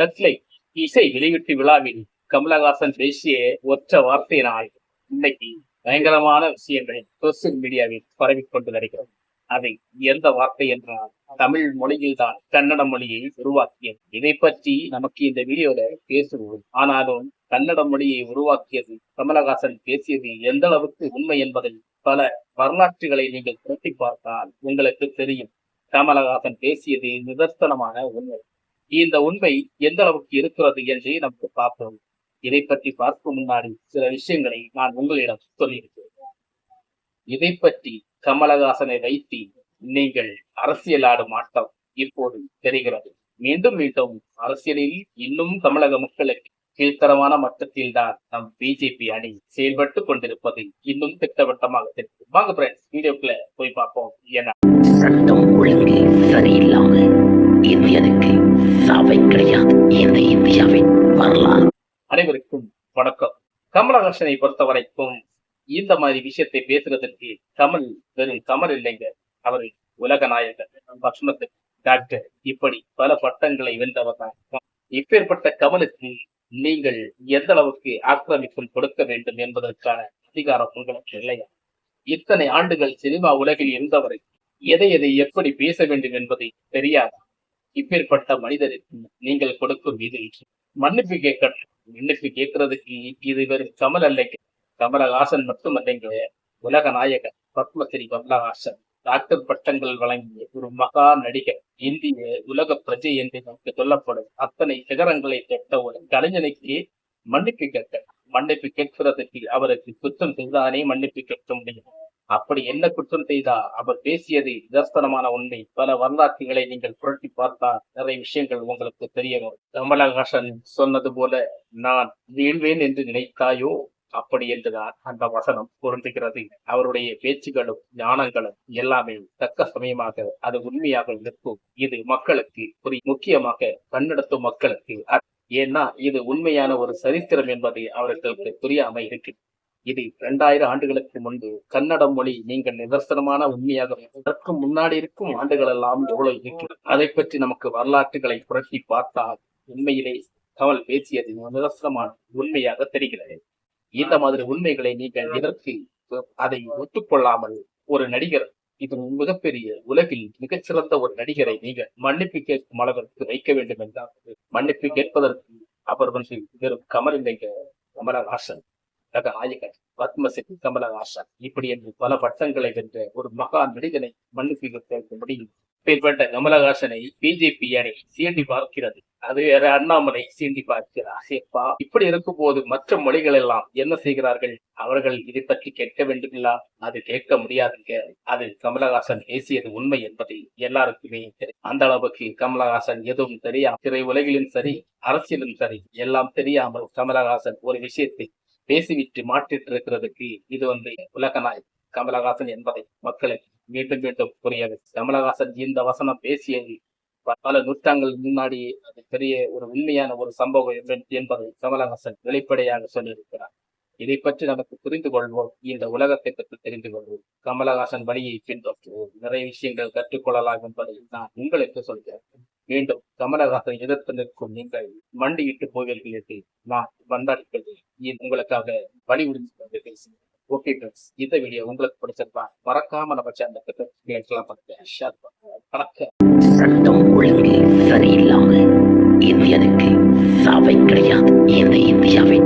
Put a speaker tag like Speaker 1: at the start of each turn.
Speaker 1: தத்லை இசை வெளியீட்டு விழாவில் கமலஹாசன் பேசிய ஒற்ற வார்த்தையினால் இன்னைக்கு பயங்கரமான விஷயங்களை சோசியல் மீடியாவில் பரவிக்கொண்டு வருகிறது. அதை எந்த வார்த்தை என்றால் தமிழ் மொழியில் தான் கன்னட மொழியை உருவாக்கியது. இதை பற்றி நமக்கு இந்த வீடியோல பேசுவோம். ஆனாலும் கன்னட மொழியை உருவாக்கியது கமலஹாசன் பேசியது எந்த அளவுக்கு உண்மை என்பதை பல வரலாற்றுகளை நீங்கள் புரட்டி பார்த்தால் உங்களுக்கு தெரியும். கமலஹாசன் பேசியது நிதர்சனமான உண்மை. இந்த உண்மை எந்த அளவுக்கு இருக்கிறது என்று நமக்கு பார்ப்போம். இதை பற்றி பார்க்கும் முன்னாடி சில விஷயங்களை நான் உங்களிடம் சொல்லியிருக்கிறேன். இதை பற்றி கமலஹாசனை வைத்து நீங்கள் அரசியல் ஆடும் ஆட்டம் இப்போது தெரிகிறது. மீண்டும் மீண்டும் அரசியலில் இன்னும் தமிழக மக்களுக்கு கீழ்த்தரமான மட்டத்தில் தான் நம் பிஜேபி அணி செயல்பட்டு கொண்டிருப்பது இன்னும் திட்டவட்டமாக தெரியும். வாங்க ஃப்ரெண்ட்ஸ், வீடியோக்குள்ள போய் பார்ப்போம். ஏன்னா
Speaker 2: சட்டம் ஒழுங்கு சரியில்லாமல் இந்தியனுக்கு சாவை கிடையாது. இந்த இந்தியாவின் வரலாறு.
Speaker 1: அனைவருக்கும் வணக்கம். கமலஹாசனை பொறுத்த வரைக்கும் இந்த மாதிரி விஷயத்தை பேசுறதற்கு கமல் வெறும் கமல் இல்லைங்க, அவர் உலக நாயகர், பசுமத்து டாக்டர், இப்படி பல பட்டங்களை வென்றவர் தான். இப்பேற்பட்ட கமலுக்கு நீங்கள் எந்த அளவுக்கு ஆக்கிரமிப்பும் கொடுக்க வேண்டும் என்பதற்கான அதிகாரம் உங்களுக்கு இல்லையா? இத்தனை ஆண்டுகள் சினிமா உலகில் இருந்தவரை எதை எப்படி பேச வேண்டும் என்பதை தெரியாது. இப்பேற்பட்ட மனிதருக்கு நீங்கள் கொடுக்கும் இது மன்னிப்பு கேட்கணும். மன்னிப்பு கேட்கறதுக்கு இது வெறும் கமல் அல்லைங்க, கமலஹாசன் மட்டுமல்லைங்க, உலக நாயகர் பத்மஸ்ரீ கமலஹாசன் டாக்டர் பட்டங்கள் வழங்கிய ஒரு மகா நடிகர், இந்திய உலக பிரஜை என்று நமக்கு சொல்லப்படும் அத்தனை சிகரங்களை தொட்ட ஒரு கலைஞனுக்கு மன்னிப்பு கேட்க, மன்னிப்பு கேட்கிறதுக்கு அவருக்கு குற்றம் செய்தானே மன்னிப்பு கேட்க முடியும். அப்படி என்ன குற்றம் செய்தா? அவர் பேசியது நிதர்சனமான உண்மை. பல வரலாற்றுகளை நீங்கள் புரட்டி பார்த்தா நிறைய விஷயங்கள் உங்களுக்கு தெரிய வரும். கமலஹாசன் சொன்னது போல, நான் வீழ்வேன் என்று நினைத்தாயோ அப்படி என்றுதான் அந்த வசனம் பொருந்துகிறது. அவருடைய பேச்சுகளும் ஞானங்களும் எல்லாமே தக்க சமயமாக அது உண்மையாக இருக்கும். இது மக்களுக்கு முக்கியமாக கன்னடத்து மக்களுக்கு, ஏன்னா இது உண்மையான ஒரு சரித்திரம் என்பது அவர்களுக்கு புரியாம இருக்கு. இது 2000 ஆண்டுகளுக்கு முன்பு கன்னட மொழி நீங்கள் நிதர்சனமான உண்மையாக அதற்கு முன்னாடி இருக்கும் ஆண்டுகள் எல்லாம் எவ்வளவு இருக்கிறது. அதை பற்றி நமக்கு வரலாற்றுகளை புரட்டி பார்த்தால் உண்மையிலே கமல் பேசியது நிதர்சனமான உண்மையாக தெரிகிறது. இந்த மாதிரி உண்மைகளை நீங்கள் எதற்கு அதை ஒத்துக்கொள்ளாமல் ஒரு நடிகர், இது மிகப்பெரிய உலகில் மிகச்சிறந்த ஒரு நடிகரை நீங்கள் மன்னிப்பு கேட்கும் அளவிற்கு வைக்க வேண்டும் என்றால், மன்னிப்பு கேட்பதற்கு அவர் வெறும் கமல் இல்லைங்க, கமலஹாசன் நாயகர் பத்மஸ்ரீ கமலஹாசன் இப்படி என்று பல பட்டங்களை வென்ற ஒரு மகா நடிகனை மன்னிப்பு கேட்க முடியும். இப்பேற்பட்ட கமலஹாசனை பிஜேபி அணி சீண்டி பார்க்கிறது. அது வேற அண்ணாமலை சீண்டி பார்க்கிறார். இப்படி இருக்கும் போது மற்ற மொழிகள் எல்லாம் என்ன செய்கிறார்கள்? அவர்கள் இதை பற்றி கேட்க வேண்டுமில்லா? அது கேட்க முடியாதுங்க. அது கமலஹாசன் பேசியது உண்மை என்பதை எல்லாருக்குமே தெரியும். அந்த அளவுக்கு கமலஹாசன் எதுவும் தெரியாமல், திரை உலகிலும் சரி அரசியலும் சரி எல்லாம் தெரியாமல் கமலஹாசன் ஒரு விஷயத்தை பேசிவிட்டு மாற்றிட்டு இருக்கிறதுக்கு இது உலக நாயகர் கமலஹாசன் என்பதை மக்களுக்கு மீண்டும் மீண்டும் புரியாது. கமலஹாசன் இந்த வசனம் பேசியது பல நூற்றாண்டுகள் முன்னாடி அது பெரிய ஒரு உண்மையான ஒரு சம்பவம் என்பதை கமலஹாசன் வெளிப்படையாக சொல்லியிருக்கிறார். இதை பற்றி நமக்கு புரிந்து கொள்வோம். இந்த உலகத்தை பற்றி தெரிந்து கொள்வோம். கமலஹாசன் வழியை பின்பற்றுவோம். நிறைய விஷயங்கள் கற்றுக்கொள்ளலாம் என்பதை நான் உங்களுக்கு சொல்கிறேன். மீண்டும் கமலஹாசன் எதிர்த்து நிற்கும் நீங்கள் மண்டியிட்டு போவீர்கள். நான் வந்தாடிப்பது உங்களுக்காக வழிவிடுந்து பேசுகிறேன். ஓகே ஃப்ரெண்ட்ஸ், இந்த வீடியோ உங்களுக்கு பிடிச்சிருந்தா மறக்காம நம்ம சேனலுக்கு ஷேர் பண்ணுங்க.
Speaker 2: சட்டம் ஒழுங்கு சரியில்லாமல் இந்தியனுக்கு சாவை கிடையாது. இந்த இந்தியாவின்